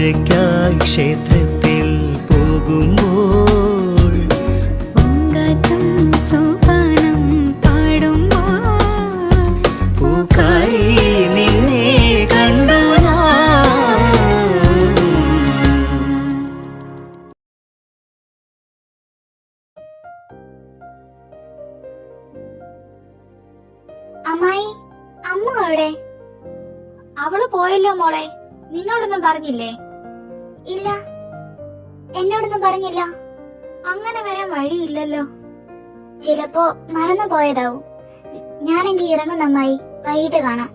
പൂജയ്ക്കായി ക്ഷേത്രത്തിൽ പോകുമ്പോൾ പൂങ്കാറ്റും സോപാനം പാടുമ്പോൾ പൂക്കാരി നിന്നെ കണ്ടു അമ്മായി, അമ്മ എവിടെ? അവള് പോയല്ലോ മോളെ. നിന്നോടൊന്നും പറഞ്ഞില്ലേ? ഇല്ല, എന്നോടൊന്നും പറഞ്ഞില്ല. അങ്ങനെ വരാൻ വഴിയില്ലല്ലോ. ചിലപ്പോ മറന്നു പോയതാവും. ഞാനെങ്കി ഇറങ്ങുന്ന അമ്മായി, വൈകിട്ട് കാണാം.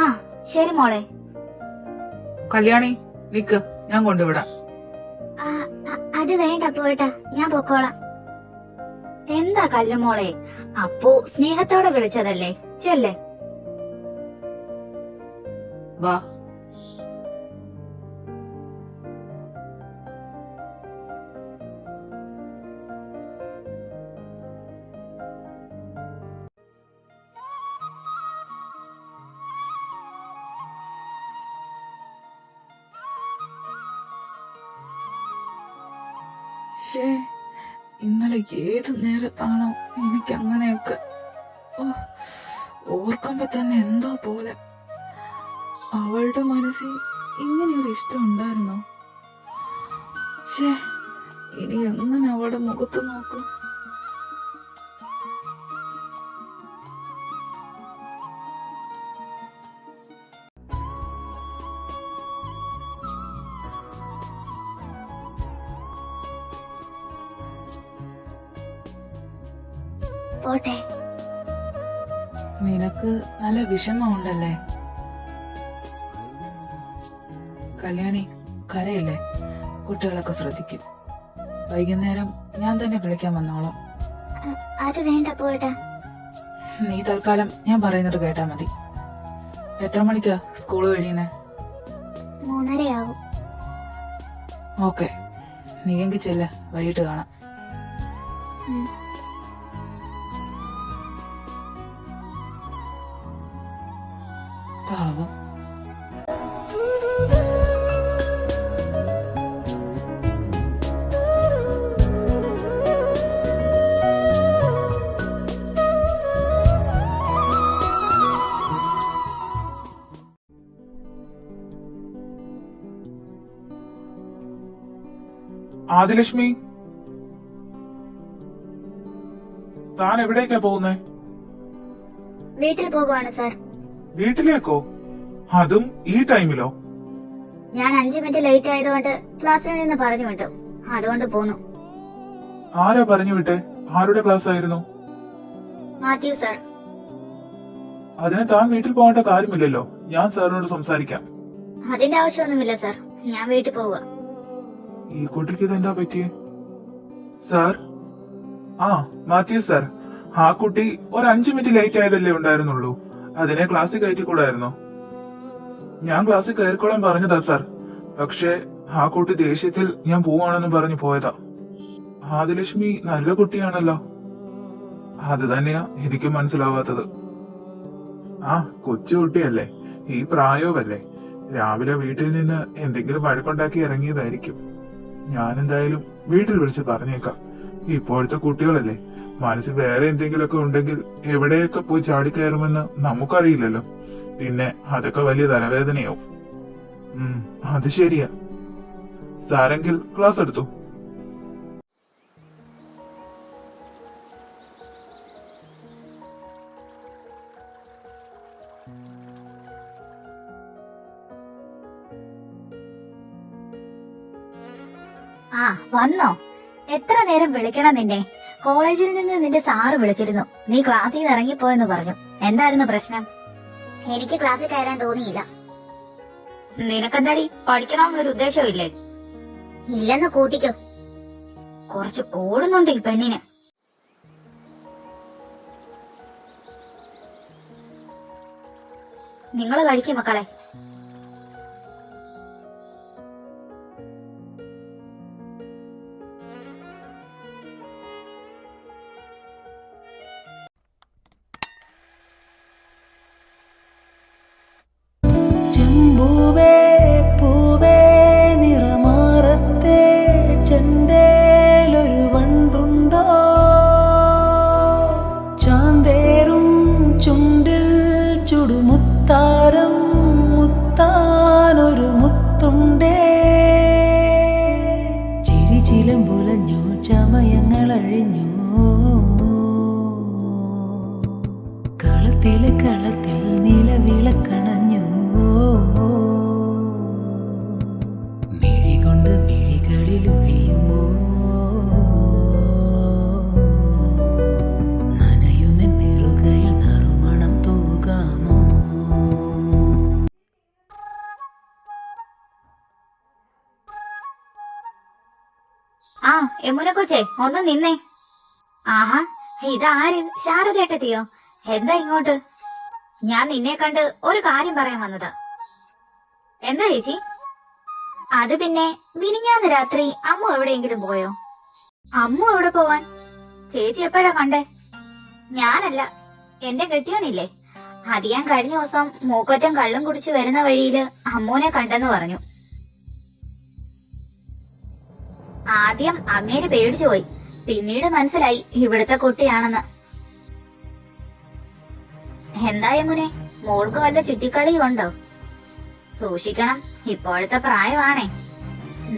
ആ ശരി മോളെ. കല്യാണി നിക്ക്, ഞാൻ കൊണ്ടുവിടാം. അത് വേണ്ട പോട്ടാ, ഞാൻ പൊക്കോളാം. എന്താ കല്ലുമോളെ, അപ്പു സ്നേഹത്തോടെ വിളിച്ചതല്ലേ, ചെല്ലേ. വാ. ഇന്നലെ ഏത് നേരത്താണോ എനിക്ക് അങ്ങനെയൊക്കെ ഓർക്കുമ്പോ തന്നെ എന്തോ പോലെ. അവളുടെ മനസ്സിൽ ഇങ്ങനെയൊരു ഇഷ്ടം ഉണ്ടായിരുന്നോ? ഇനി എങ്ങനെ അവളുടെ മുഖത്ത് നോക്കും? പോട്ടെ. നിനക്ക് നല്ല വിഷമമുണ്ടല്ലേ? കല്യാണി കരയില്ലേ? കുട്ടികളൊക്കെ ശ്രദ്ധിക്കും. വൈകുന്നേരം ഞാൻ തന്നെ വിളിക്കാൻ വന്നോളാം. അത് വേണ്ട പോട്ടാ. നീ തൽക്കാലം ഞാൻ പറയുന്നത് കേട്ടാ മതി. എത്ര മണിക്കാ സ്കൂള് കഴിയുന്നേ? 3:30 ഓക്കെ, നീ എങ്കിൽ ചെല്ല, വൈകിട്ട് കാണാം. പാവം. ആദിലക്ഷ്മി, താൻ എവിടേക്കാ പോകുന്നേ? വീട്ടിൽ പോകുവാണ് സാർ. വീട്ടിലേക്കോ? അതും ഈ ടൈമിലോ? ഞാൻ 5 മിനിറ്റ് ലേറ്റ് ആയതുകൊണ്ട് ക്ലാസ്സിൽ നിന്ന് പറഞ്ഞു വിട്ടു, അതുകൊണ്ട് പോന്നു. ആരാ പറഞ്ഞു വിട്ടെ? ആരുടെ ക്ലാസ് ആയിരുന്നു? മാത്യു സാർ. അതിന് താൻ വീട്ടിൽ പോകേണ്ട കാര്യമില്ലല്ലോ, ഞാൻ സാറിനോട് സംസാരിക്കാം. അതിന്റെ ആവശ്യമൊന്നുമില്ല സാർ, ഞാൻ വീട്ടിൽ പോവുക. ഈ കുട്ടിക്ക് ഇതെന്താ പറ്റിയേ? സാർ, മാത്യു സാർ, ആ കുട്ടി ഒരു 5 മിനിറ്റ് ലേറ്റ് ആയതല്ലേ ഉണ്ടായിരുന്നുള്ളൂ, അതിനെ ക്ലാസ്സിൽ കയറ്റിക്കൂടായിരുന്നോ? ഞാൻ ക്ലാസ്സിൽ കയറിക്കോളാൻ പറഞ്ഞതാ സാർ, പക്ഷെ ആ കുട്ടി ദേഷ്യത്തിൽ ഞാൻ പോവാണെന്ന് പറഞ്ഞു പോയതാ. ആദിലക്ഷ്മി നല്ല കുട്ടിയാണല്ലോ. അത് തന്നെയാ എനിക്ക് മനസ്സിലാവാത്തത്. കൊച്ചുകുട്ടിയല്ലേ, ഈ പ്രായവുമല്ലേ, രാവിലെ വീട്ടിൽ നിന്ന് എന്തെങ്കിലും വഴക്കുണ്ടാക്കി ഇറങ്ങിയതായിരിക്കും. ഞാൻ എന്തായാലും വീട്ടിൽ വിളിച്ച് പറഞ്ഞേക്കാം. ഇപ്പോഴത്തെ കുട്ടികളല്ലേ, മനസ്സിൽ വേറെ എന്തെങ്കിലുമൊക്കെ ഉണ്ടെങ്കിൽ എവിടെയൊക്കെ പോയി ചാടിക്കയറുമെന്ന് നമുക്കറിയില്ലല്ലോ. പിന്നെ അതൊക്കെ വലിയ തലവേദനയാവും. അത് ശരിയാ. സാരെങ്കിൽ ക്ലാസ് എടുത്തു. വന്നോ? എത്ര നേരം വിളിക്കണം നിന്നെ? കോളേജിൽ നിന്ന് നിന്റെ സാറ് വിളിച്ചിരുന്നു, നീ ക്ലാസ്സിൽ നിന്ന് ഇറങ്ങിപ്പോയെന്ന് പറഞ്ഞു. എന്തായിരുന്നു പ്രശ്നം? എനിക്ക് ക്ലാസ്സിൽ കയറാൻ തോന്നിയില്ല. നിനക്കെന്താടി, പഠിക്കണമെന്നൊരു ഉദ്ദേശമില്ലേ? ഇല്ലെന്ന് കൂട്ടിക്കോ. കുറച്ച് കൂടുന്നുണ്ട് ഈ പെണ്ണിന്. നിങ്ങൾ കഴിക്കും മക്കളെ. പൂവേ പൂവേ മുത്താരം മുത്താനൊരു മുത്തുണ്ടേ. ചിരിചിലമ്പുലഞ്ഞു ചമയങ്ങളഴിഞ്ഞു കളത്തിലെ കളത്തിൽ നിലവിളക്കണഞ്ഞു മിഴികൊണ്ട് മിഴികളിൽ ഒഴിയുമോ നനയുമെൻ നെറുകയിൽ നറുമണം തൂകാമോ. ആ യമുന കൊച്ചേ ഒന്ന് നിന്നേ. ആഹാ, ഇതാര്? ശാരദേട്ടത്തിയോ? എന്താ ഇങ്ങോട്ട്? ഞാൻ നിന്നെ കണ്ട് ഒരു കാര്യം പറയാൻ വന്നതാ. എന്താ ചേച്ചി? അത് പിന്നെ മിനിഞ്ഞാന്ന് രാത്രി അമ്മു എവിടെയെങ്കിലും പോയോ? അമ്മു എവിടെ പോവാൻ? ചേച്ചി എപ്പോഴാ കണ്ടേ? ഞാനല്ല, എന്റെ കെട്ടിയോനില്ലേ, അത് ഞാൻ കഴിഞ്ഞ ദിവസം മൂക്കൊറ്റം കള്ളും കുടിച്ച് വരുന്ന വഴിയില് അമ്മൂനെ കണ്ടെന്ന് പറഞ്ഞു. ആദ്യം അങ്ങേര് പേടിച്ചു പോയി, പിന്നീട് മനസ്സിലായി ഇവിടുത്തെ കുട്ടിയാണെന്ന്. എന്താ യമുനെ, മോൾക്ക് വല്ല ചുറ്റിക്കളിയും ഉണ്ടോ? സൂക്ഷിക്കണം, ഇപ്പോഴത്തെ പ്രായമാണേ.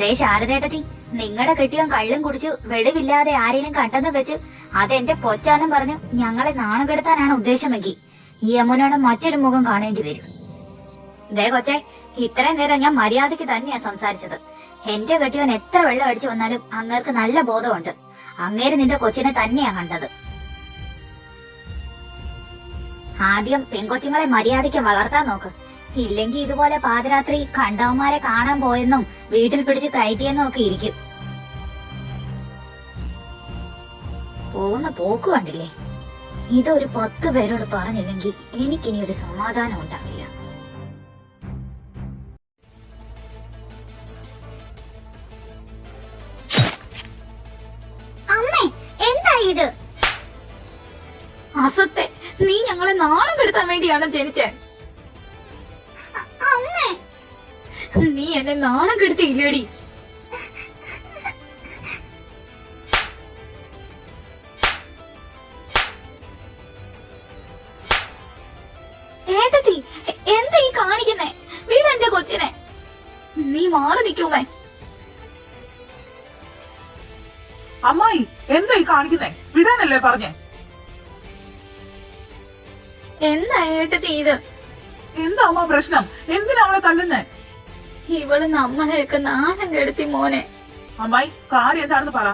ദേ ശാരദേട്ടത്തി, നിങ്ങളുടെ കെട്ടിയോൻ കള്ളും കുടിച്ചു വെളിവില്ലാതെ ആരെയും കണ്ടെന്ന് വെച്ച് അതെന്റെ കൊച്ചാന്നും പറഞ്ഞു ഞങ്ങളെ നാണം കെടുത്താനാണ് ഉദ്ദേശമെങ്കിൽ ഈ യമുനയുടെ മറ്റൊരു മുഖം കാണേണ്ടി വരും. ദേ കൊച്ചെ, ഇത്രയും നേരം ഞാൻ മര്യാദയ്ക്ക് തന്നെയാ സംസാരിച്ചത്. എന്റെ കെട്ടിയോൻ എത്ര വെള്ളം അടിച്ചു വന്നാലും അങ്ങേർക്ക് നല്ല ബോധമുണ്ട്. അങ്ങേര് നിന്റെ കൊച്ചിനെ തന്നെയാ കണ്ടത്. ആദ്യം പെൺകൊച്ചുങ്ങളെ മര്യാദയ്ക്ക് വളർത്താൻ നോക്ക്. ഇല്ലെങ്കിൽ ഇതുപോലെ പാതിരാത്രി കണ്ടവന്മാരെ കാണാൻ പോയെന്നും വീട്ടിൽ പിടിച്ച് കയറ്റിയെന്നും ഒക്കെ ഇരിക്കും. പോകുന്ന പോക്ക് കണ്ടില്ലേ? ഇതൊരു 10 പേരോട് പറഞ്ഞില്ലെങ്കിൽ എനിക്കിനി ഒരു സമാധാനം ഉണ്ടാവില്ല. അമ്മേ, എന്താ ഇത്? അസത്തെ, നീ ഞങ്ങളെ നാണം കെടുത്താൻ വേണ്ടിയാണ് ജനിച്ചേ. അമ്മേ, നീ എന്നെ നാണം കെടുത്തിയില്ലേടി? ഏട്ടത്തി, എന്താ ഈ കാണിക്കുന്നേ? വീട് എന്റെ കൊച്ചിനെ. നീ മാറി നിൽക്കുമേ. അമ്മായി എന്താ ഈ കാണിക്കുന്നേ? വിടാനല്ലേ പറഞ്ഞേ? എന്താ ഏട്ടത്തി ഇത്? എന്താ അമ്മ പ്രശ്നം? എന്തിനാ അവളെ തള്ളുന്നേ? ഇവള് നമ്മളെയൊക്കെ നാണം കെടുത്തി മോനെ. അമ്മായി കാര്യം എന്താണെന്ന് പറ.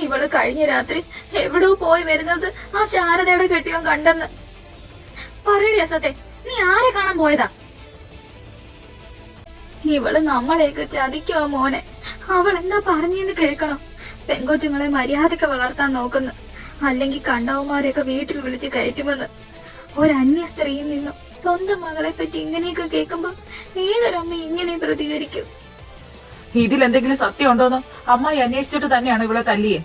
ഇവള് കഴിഞ്ഞ രാത്രി എവിടോ പോയി വരുന്നത് ആ ശാരദയുടെ കെട്ടിയോൻ കണ്ടെന്ന്. പറയടി അസത്തെ, നീ ആരെ കാണാൻ പോയതാ? ഇവള് നമ്മളെയൊക്കെ ചതിക്കോ മോനെ. അവൾ എന്താ പറഞ്ഞെന്ന് കേൾക്കണം. പെങ്കൊച്ചുങ്ങളെ മര്യാദക്ക് വളർത്താൻ നോക്കുന്നു, അല്ലെങ്കിൽ കണ്ടവന്മാരെയൊക്കെ വീട്ടിൽ വിളിച്ച് കയറ്റുമെന്ന്. ഒരന്യ സ്ത്രീയിൽ നിന്നും സ്വന്തം മകളെ പറ്റി ഇങ്ങനെയൊക്കെ കേൾക്കുമ്പോ ഏതൊരമ്മ ഇങ്ങനെ പ്രതികരിക്കും? ഇതിൽ എന്തെങ്കിലും സത്യം ഉണ്ടോന്ന് അമ്മായി അന്വേഷിച്ചിട്ട് തന്നെയാണ് ഇവളെ തല്ലിയേ.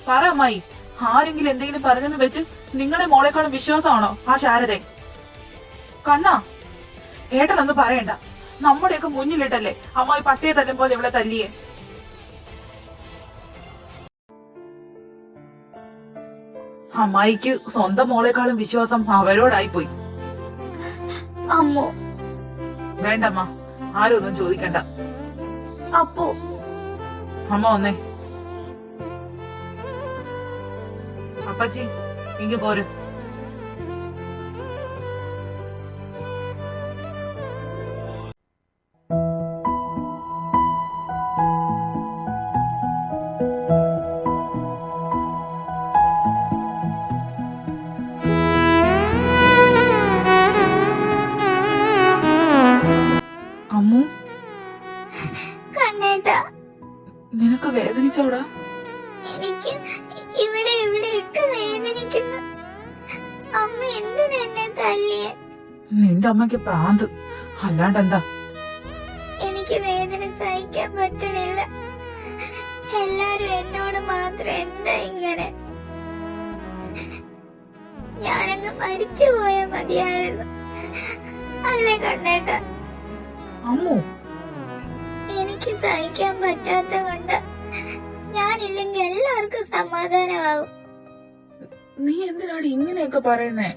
പറ അമ്മായി, ആരെങ്കിലും എന്തെങ്കിലും പറഞ്ഞെന്ന് വെച്ച് നിങ്ങളുടെ മോളെക്കാളും വിശ്വാസമാണോ ആ ശാരദ? കണ്ണാ, ഏട്ടനൊന്നും പറയണ്ട. നമ്മുടെയൊക്കെ മുന്നിലിട്ടല്ലേ അമ്മായി പട്ടിയെ തല്ലും പോലെ ഇവളെ തല്ലിയേ. അമ്മായിക്ക് സ്വന്തം മോളെക്കാളും വിശ്വാസം അവരോടായിപ്പോയി. അമ്മോ. വേണ്ടമ്മ, ആരും ഒന്നും ചോദിക്കണ്ട. അപ്പോ അമ്മ വന്നേ. അപ്പച്ചി ഇങ്ങ് പോര്. അമ്മു, കണ്ണേട്ടാ, നിനക്ക് വേദനിച്ചോടാ? എനിക്ക് ഇവിടെ ഇവിടെയൊക്കെ വേദനിക്കുന്നു. അമ്മ എന്തിനാ എന്നെ തല്ലിയേ? നിന്റെ അമ്മയ്ക്ക് പ്രാന്ത്, അല്ലാണ്ടെന്താ? എനിക്ക് വേദന സഹിക്കാൻ പറ്റണില്ല. എല്ലാരും എന്നോട് മാത്രം എന്താ ഇങ്ങനെ? ഞാനങ്ങ് മരിച്ചു പോയാ മതിയായിരുന്നു അല്ലേ കണ്ണേട്ടാ? അമ്മു, എനിക്ക് സഹിക്കാൻ പറ്റാത്ത കൊണ്ട് ഞാനില്ലെങ്കിൽ എല്ലാവർക്കും സമാധാനമാവും. നീ എന്തിനാണ് ഇങ്ങനെയൊക്കെ പറയുന്നേ?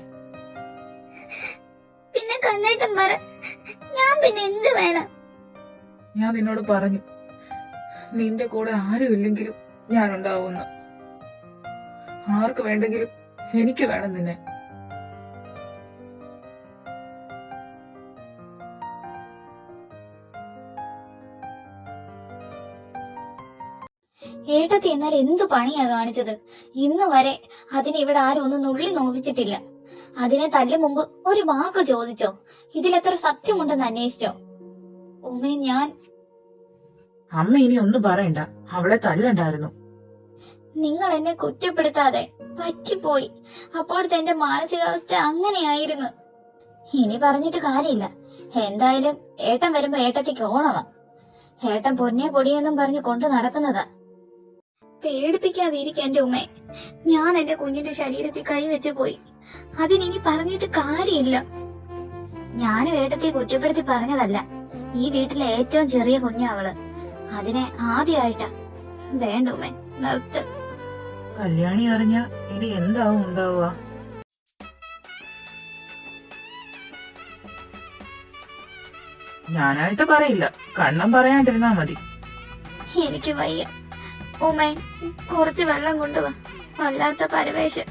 കണ്ണേട്ടൻ പറ, ഞാൻ പിന്നെ എന്ത് വേണം? ഞാൻ നിന്നോട് പറഞ്ഞു, നിന്റെ കൂടെ ആരും ഇല്ലെങ്കിലും ഞാനുണ്ടാവുമെന്ന്. ആർക്ക് വേണ്ടെങ്കിലും എനിക്ക് വേണം നിന്നെ. ഏട്ടത്തി എന്നാൽ എന്തു പണിയാ കാണിച്ചത്? ഇന്ന് വരെ അതിനെ ഇവിടെ ആരും ഒന്നും നുള്ളി നോവിച്ചിട്ടില്ല. അതിനെ തല്ലു മുമ്പ് ഒരു വാക്ക് ചോദിച്ചോ? ഇതിലെത്ര സത്യമുണ്ടെന്ന് അന്വേഷിച്ചോ? ഉമ്മേ, ഞാൻ അമ്മ ഇനി ഒന്നും പറയണ്ട, അവളെ തല്ലണ്ടായിരുന്നു. നിങ്ങൾ എന്നെ കുറ്റപ്പെടുത്താതെ. പറ്റിപ്പോയി. അപ്പോഴത്തെ എന്റെ മാനസികാവസ്ഥ അങ്ങനെയായിരുന്നു. ഇനി പറഞ്ഞിട്ട് കാര്യമില്ല. എന്തായാലും ഏട്ടൻ വരുമ്പോ ഏട്ടത്തിക്ക് ഓണമാ. ഏട്ടൻ പൊന്നെ പൊടിയെന്നും പറഞ്ഞ് കൊണ്ട് നടക്കുന്നതാ. പേടിപ്പിക്കാതിരിക്ക എന്റെ ഉമ്മേ. ഞാൻ എന്റെ കുഞ്ഞിന്റെ ശരീരത്തിൽ കൈവെച്ച് പോയി. അതിനി പറഞ്ഞിട്ട് കാര്യമില്ല. ഞാനും ഏട്ടത്തെ കുറ്റപ്പെടുത്തി പറഞ്ഞതല്ല. ഈ വീട്ടിലെ ഏറ്റവും ചെറിയ കുഞ്ഞാ അവള്. അതിനെ ആദ്യമായിട്ടാ. വേണ്ട ഉമ്മേ, നിർത്ത്. കല്യാണി അറിഞ്ഞ ഇനി എന്താവും ഉണ്ടാവുക? ഞാനായിട്ട് പറയില്ല, കണ്ണം പറയാണ്ടിരുന്നാ മതി. എനിക്ക് വയ്യ ഉമ്മേ, കുറച്ച് വെള്ളം കൊണ്ടുവാ. വല്ലാത്ത പരവേശം.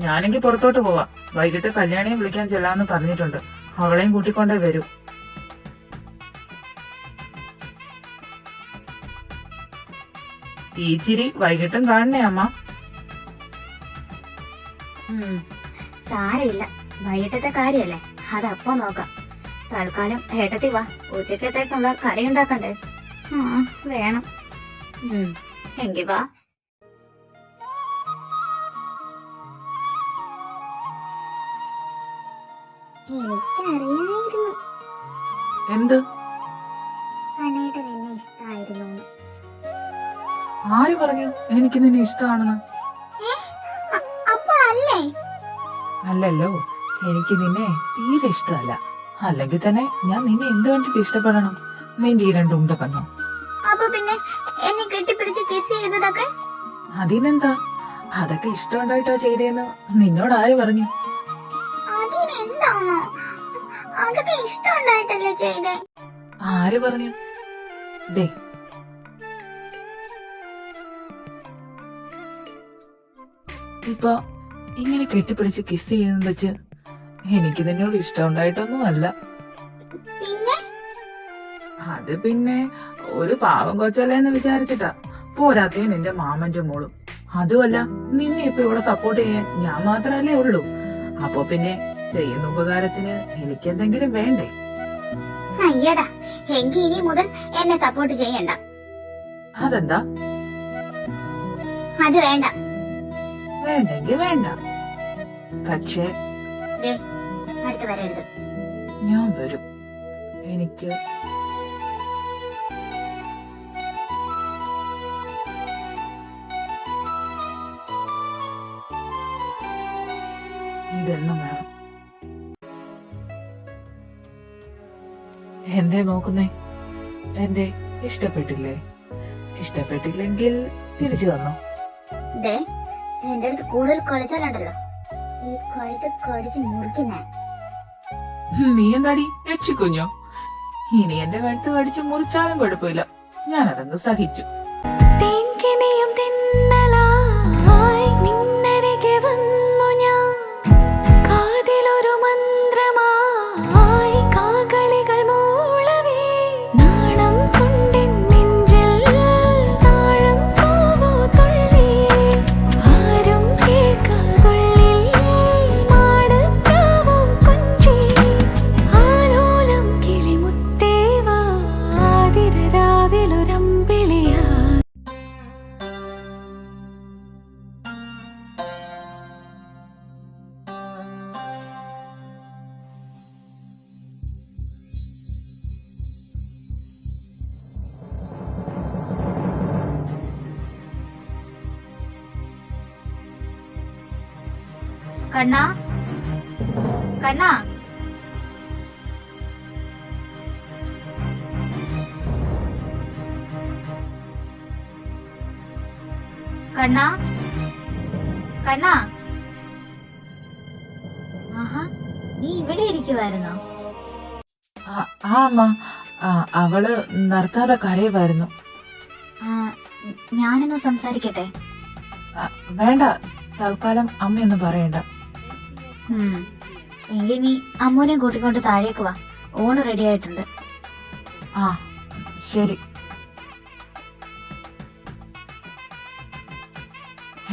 ഞാനെങ്കിൽ പുറത്തോട്ട് പോവാ. വൈകിട്ട് കല്യാണിയെ വിളിക്കാൻ ചെല്ലാന്ന് പറഞ്ഞിട്ടുണ്ട്. അവളെയും കൂട്ടിക്കൊണ്ടേ വരൂ. ഈ ചിരി വൈകിട്ടും കാണണേ അമ്മ. സാരയില്ല, വൈകിട്ടത്തെ കാര്യല്ലേ, അതപ്പോ നോക്കാം. തൽക്കാലം ഏട്ടത്തി വാ. ഉച്ചക്കത്തേക്കുള്ള കറി ഉണ്ടാക്കണ്ടേ? വേണം. എങ്കി വാ. എനിക്കറിയായിരുന്നു എന്ത്? കണ്ണേട്ടൻ എന്നെ ഇഷ്ടായിരുന്നു. ആര് പറഞ്ഞു എനിക്ക് നിന്നെ ഇഷ്ടമാണെന്ന്? അപ്പോഴല്ലേ? അല്ലല്ലോ, എനിക്ക് നിന്നെ തീരെ ഇഷ്ടമല്ല. അല്ലെങ്കിൽ തന്നെ ഞാൻ നിന്നെ എന്ത് കണ്ടിട്ട് ഇഷ്ടപ്പെടണം? നിന്റെ ഈ രണ്ടുണ്ട കണ്ണോ? അപ്പൊ പിന്നെ എന്നെ കെട്ടിപ്പിടിച്ച് കിസ് ചെയ്തതൊക്കെ? അതിനെന്താ, അതൊക്കെ ഇഷ്ടമുണ്ടായിട്ടാ ചെയ്തേന്ന് നിന്നോട് ആര് പറഞ്ഞു? അതിനെന്താണോ? അതൊക്കെ ഇഷ്ടമുണ്ടായിട്ടല്ലേ ചെയ്തേ? ആര് പറഞ്ഞു? ദേ, ഇപ്പൊ ഇങ്ങനെ കെട്ടിപ്പിടിച്ച് കിസ് ചെയ്യുന്ന വെച്ച് എനിക്ക് നിന്നോട് ഇഷ്ടമുണ്ടായിട്ടൊന്നും അല്ല. പിന്നെ അത് പിന്നെ ഒരു പാവം കൊച്ചല്ലേന്ന് വിചാരിച്ചിട്ടാ. പോരാത്തേ നിന്റെ മാമന്റെ മോളും. അതുമല്ല, നിന്നെ ഇപ്പൊ ഇവിടെ സപ്പോർട്ട് ചെയ്യാൻ ഞാൻ മാത്രല്ലേ ഉള്ളൂ. അപ്പൊ പിന്നെ ചെയ്യുന്ന ഉപകാരത്തിന് എനിക്കെന്തെങ്കിലും വേണ്ടേ? അയ്യടാ, എങ്കി ഇനി മുതൽ എന്നെ സപ്പോർട്ട് ചെയ്യണ്ട. അതെന്താ? അത് വേണ്ട. വേണ്ടെങ്കി വേണ്ട. പക്ഷേ അടുത്ത് വരരുത്. ഞാൻ വരും. എനിക്ക് ഇതെന്നും വേണം. എന്തേ നോക്കുന്നേ? എന്തേ ഇഷ്ടപ്പെട്ടില്ലേ? ഇഷ്ടപ്പെട്ടില്ലെങ്കിൽ തിരിച്ചു തന്നോ. ദേ, എന്റെ അടുത്ത് കൂടുതൽ കളിച്ചാലുണ്ടല്ലോ, ഈ കഴുത്ത് കടിച്ച് മുറിക്കുന്നേ. നീ എന്താടി രക്ഷിക്കുഞ്ഞോ? ഇനി എന്റെ കഴുത്ത് കടിച്ച് മുറിച്ചാലും കുഴപ്പമില്ല, ഞാനതങ്ങ് സഹിച്ചു. തേൻകിനിയും തെന്നലായി നിന്നരികെ വന്നു ഞാൻ. കാതിലൊരു മന്ത്രമായി കാകളികൾ മൂളവേ. നാണം കൊണ്ടെൻ നെഞ്ചിൽ താഴം പൂവോ തുള്ളി. ആരും കേൾക്കാതുള്ളിൽ മാടപ്രാവോ കൊഞ്ചി. ആലോലം കിളിമുത്തേവാ ആതിരരാവിലൊരമ്പിളിയാ. കണ്ണാ, കണ്ണാ, കണ്ണാ, കണ്ണാ. ആഹാ, നീ ഇവിടെ ഇരിക്കുവായിരുന്നോ? ആ അമ്മ, അവള് നിർത്താതെ കരയുമായിരുന്നു. ആ, ഞാനൊന്ന് സംസാരിക്കട്ടെ? വേണ്ട, തൽക്കാലം അമ്മയൊന്നും പറയണ്ട. എങ്കിൽ നീ അമ്മൂനെ കൂട്ടിക്കൊണ്ട് താഴേക്ക് വാ, ഊണ് റെഡി ആയിട്ടുണ്ട്. ആ ശരി.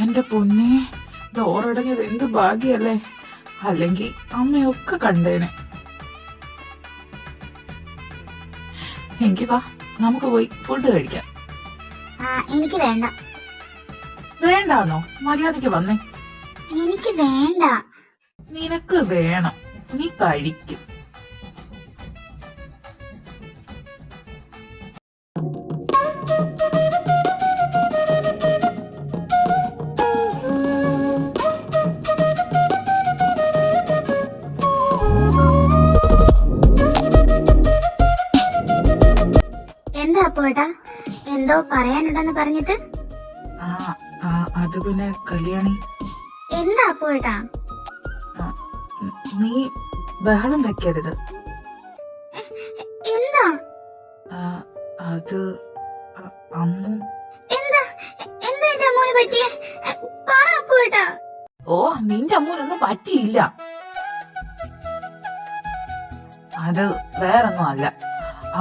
എന്റെ പൊന്നേ, ഡോറടങ്ങിയത് എന്ത് ഭാഗ്യല്ലേ, അല്ലെങ്കിൽ അമ്മയൊക്കെ കണ്ടേനെ. എങ്കി വാ, നമുക്ക് പോയി ഫുഡ് കഴിക്കാം. എനിക്ക് വേണ്ട. വേണ്ടാന്നോ? മര്യാദക്ക് വന്നേ. എനിക്ക് വേണ്ട. നിനക്ക് വേണം, നീ കഴിക്കും. എന്താ അപ്പോട്ടാ, എന്തോ പറയാനുണ്ടെന്ന് പറഞ്ഞിട്ട്? അത് പിന്നെ കല്യാണി, എന്താ അപ്പോട്ടാ? നീ ബഹളം വെക്കരുത്. എന്താ? അത് അമ്മു. എന്താ എന്താ എന്റെ അമ്മൂന് പറ്റിയേ? പറ അപ്പോട്ടാ. ഓ, നിന്റെ അമ്മൂനൊന്നും പറ്റിയില്ല. അത് വേറൊന്നും അല്ല.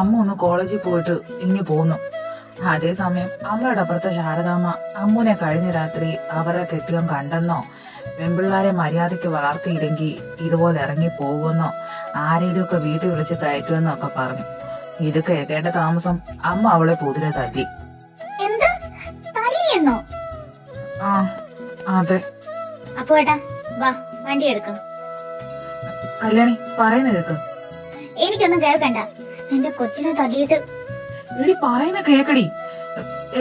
അമ്മ ഒന്ന് കോളേജിൽ പോയിട്ട് ഇങ്ങ് പോന്നു. അതേസമയം അമ്മയുടെ അപ്പുറത്തെ ശാരദാമ്മ അമ്മൂനെ കഴിഞ്ഞ രാത്രി അവരെ കെട്ടിയോൻ കണ്ടെന്നോ, പെൺപിള്ളാരെ മര്യാദയ്ക്ക് വളർത്തിയില്ലെങ്കിൽ ഇതുപോലെ ഇറങ്ങി പോകുമെന്നോ, ആരെയും ഒക്കെ വീട്ടിൽ വിളിച്ച് കയറ്റുമെന്നോ ഒക്കെ പറഞ്ഞു. ഇത് കേൾക്കേണ്ട താമസം അമ്മ അവളെ പൊതിരെ തല്ലി. എന്ത് തല്ലിയെന്നോ? ആ അതെ. അപ്പോട്ടാ വാ, വണ്ടി എടുക്കും. കല്യാണി പറയുന്ന കേക്ക്. എനിക്കൊന്നും കേൾക്കണ്ട. എന്റെ കൊച്ചിനെ തല്ലിയിട്ട്. എടി പറയുന്ന കേക്കടി.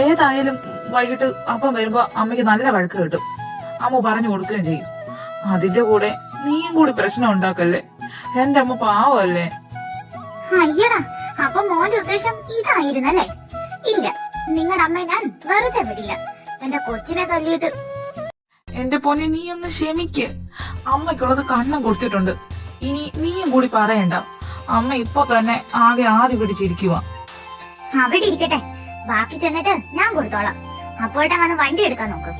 ഏതായാലും വൈകിട്ട് അപ്പം വരുമ്പോ അമ്മയ്ക്ക് നല്ല വഴക്ക് കിട്ടും. അമ്മ പറഞ്ഞു കൊടുക്കുകയും ചെയ്യും. അതിന്റെ കൂടെ നീയും കൂടി പ്രശ്നം ഉണ്ടാക്കല്ലേ. എന്റെ അമ്മ പാവല്ലേ. അയ്യടാ, അപ്പൊ മോന്റെ ഉദ്ദേശം ഇതായിരുന്നല്ലേ? ഇല്ല, നിങ്ങളുടെ അമ്മ ഞാൻ വെറുതെ വിടില്ല. എന്റെ കൊച്ചിനെ തല്ലിയിട്ട്. എന്റെ പൊന്നെ, നീ ഒന്ന് ക്ഷമിക്ക്. അമ്മയ്ക്കുള്ളത് കണ്ണം കൊടുത്തിട്ടുണ്ട്. ഇനി നീയും കൂടി പറയണ്ട. അമ്മ ഇപ്പൊ തന്നെ ആകെ ആദ്യ പിടിച്ചിരിക്കുക. അവിടെ ഇരിക്കട്ടെ, ബാക്കി ചെന്നിട്ട് ഞാൻ കൊടുത്തോളാം. അപ്പോട്ടാ വന്ന് വണ്ടി എടുക്കാൻ നോക്ക്.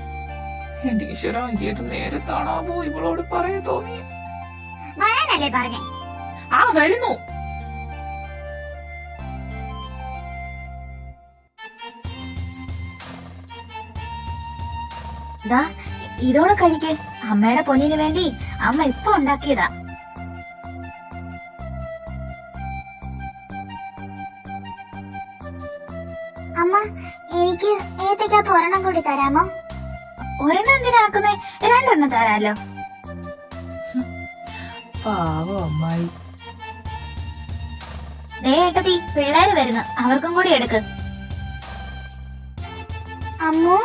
എന്റെ ഈശ്വര, ഏത് നേരത്താണാവോ ഇവളോട് പറയാൻ തോന്നി. വരാനല്ലേ പറഞ്ഞേ? ആ വരുന്നു. ദാ ഇതോടെ കഴിക്ക്. അമ്മയുടെ പൊന്നിന് വേണ്ടി അമ്മ ഇപ്പൊ ഉണ്ടാക്കിയതാ. അമ്മ, എനിക്ക് ഏത്തക്കാപ്പ് ഒരെണ്ണം കൂടി തരാമോ? ഒരെണ്ണം എന്തിനാക്കുന്നേ? രണ്ടെണ്ണം തരാലോ. പാവം അമ്മായി. ദേ ഏട്ടത്തി, പിള്ളേര് വരുന്നു, അവർക്കും കൂടി എടുക്ക്. അമ്മു,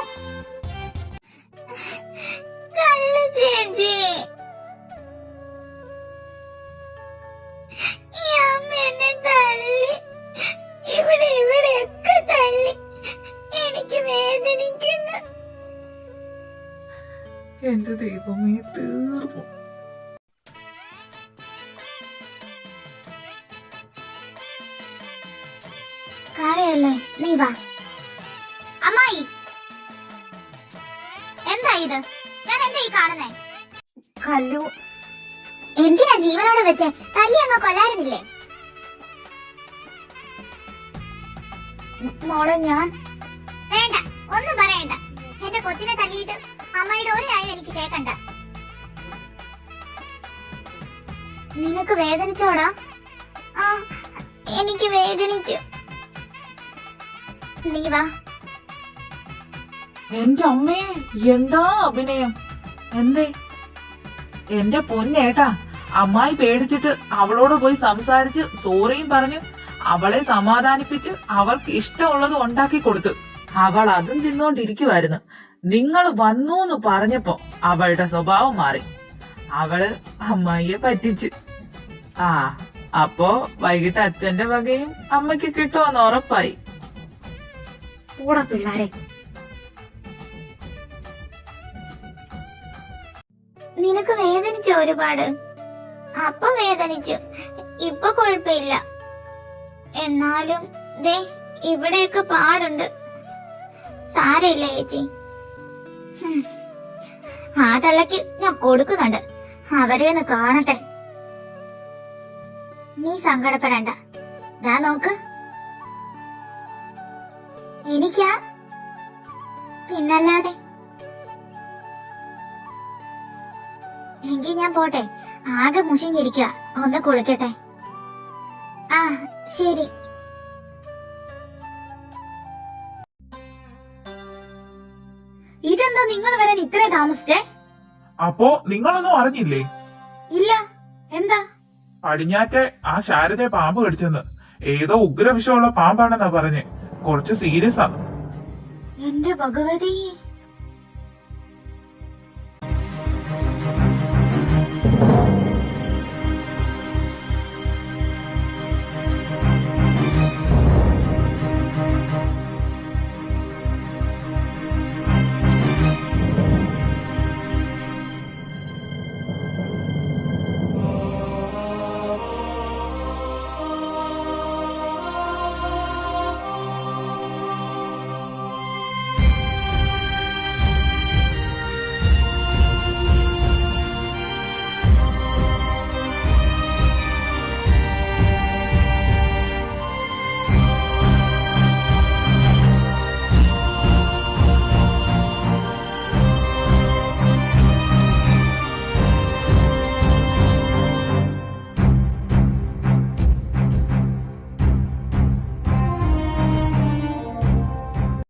കള്ളു ചേച്ചി, ഈ അമ്മ എന്നെ തല്ലി. ഇവിടെയൊക്കെ തല്ലി. എനിക്ക് വേദനിക്കുന്നു. എന്റെ ദൈവമേ, തീർന്നു. കരയല്ലേ, നീ വാ. അമ്മായി, എന്താ ഇത്? ഞാൻ എന്താ ഈ കാണുന്നേ? കല്ലു എന്തിനാ ജീവനോടെ വെച്ച് തല്ലി അങ്ങ് കൊല്ലാറുന്നില്ലേ? മോളെ ഞാൻ വേണ്ട, ഒന്നും പറയണ്ട. എന്റെ കൊച്ചിനെ തല്ലിയിട്ട് അമ്മയുടെ ഒരു ന്യായം എനിക്ക് കേക്കണ്ട. നിനക്ക് വേദനിച്ചോടാ? ആ, എനിക്ക് വേദനിച്ചു. നീ വാ. എന്റെ അമ്മേ, എന്താ അഭിനയം! എന്തേ? എന്റെ പൊന്നേട്ടാ, അമ്മായി പേടിച്ചിട്ട് അവളോട് പോയി സംസാരിച്ച് സോറിയും പറഞ്ഞ് അവളെ സമാധാനിപ്പിച്ച് അവൾക്ക് ഇഷ്ടമുള്ളത് ഉണ്ടാക്കി കൊടുത്തു. അവൾ അതും തിന്നോണ്ടിരിക്കുവായിരുന്നു. നിങ്ങൾ വന്നൂന്ന് പറഞ്ഞപ്പോ അവളുടെ സ്വഭാവം മാറി. അവള് അമ്മായിയെ പറ്റിച്ച്. ആ, അപ്പോ വൈകിട്ട് അച്ഛന്റെ വകയും അമ്മയ്ക്ക് കിട്ടുമെന്ന് ഉറപ്പായി. കൂടെ പിള്ളാരെ, നിനക്ക് വേദനിച്ച ഒരുപാട്. അപ്പൊ വേദനിച്ചു. ഇപ്പൊ കുഴപ്പമില്ല. എന്നാലും ദേ ഇവിടെയൊക്കെ പാടുണ്ട്. സാരമില്ല ചേച്ചി. ആ തള്ളക്ക് ഞാൻ കൊടുക്കുന്നുണ്ട്. അവരെ ഒന്ന് കാണട്ടെ. നീ സങ്കടപ്പെടണ്ട. ദാ നോക്ക്. എനിക്കാ? പിന്നല്ലാതെ. എങ്കിൽ ഞാൻ പോട്ടെ. ആകെ മുഷിഞ്ഞിരിക്കുക. ഒന്ന് കുളിക്കട്ടെ. ആ ശരി. ഇതെന്താ നിങ്ങൾ വരാൻ ഇത്രയും താമസിച്ചേ? അപ്പോ നിങ്ങളൊന്നും അറിഞ്ഞില്ലേ? ഇല്ല. എന്താ? പടിഞ്ഞാറ്റെ ആ ശാരദയെ പാമ്പ് കടിച്ചെന്ന്. ഏതോ ഉഗ്രവിഷമുള്ള പാമ്പാണെന്നാ പറഞ്ഞ്. കുറച്ച് സീരിയസ് ആ. എന്റെ ഭഗവതി.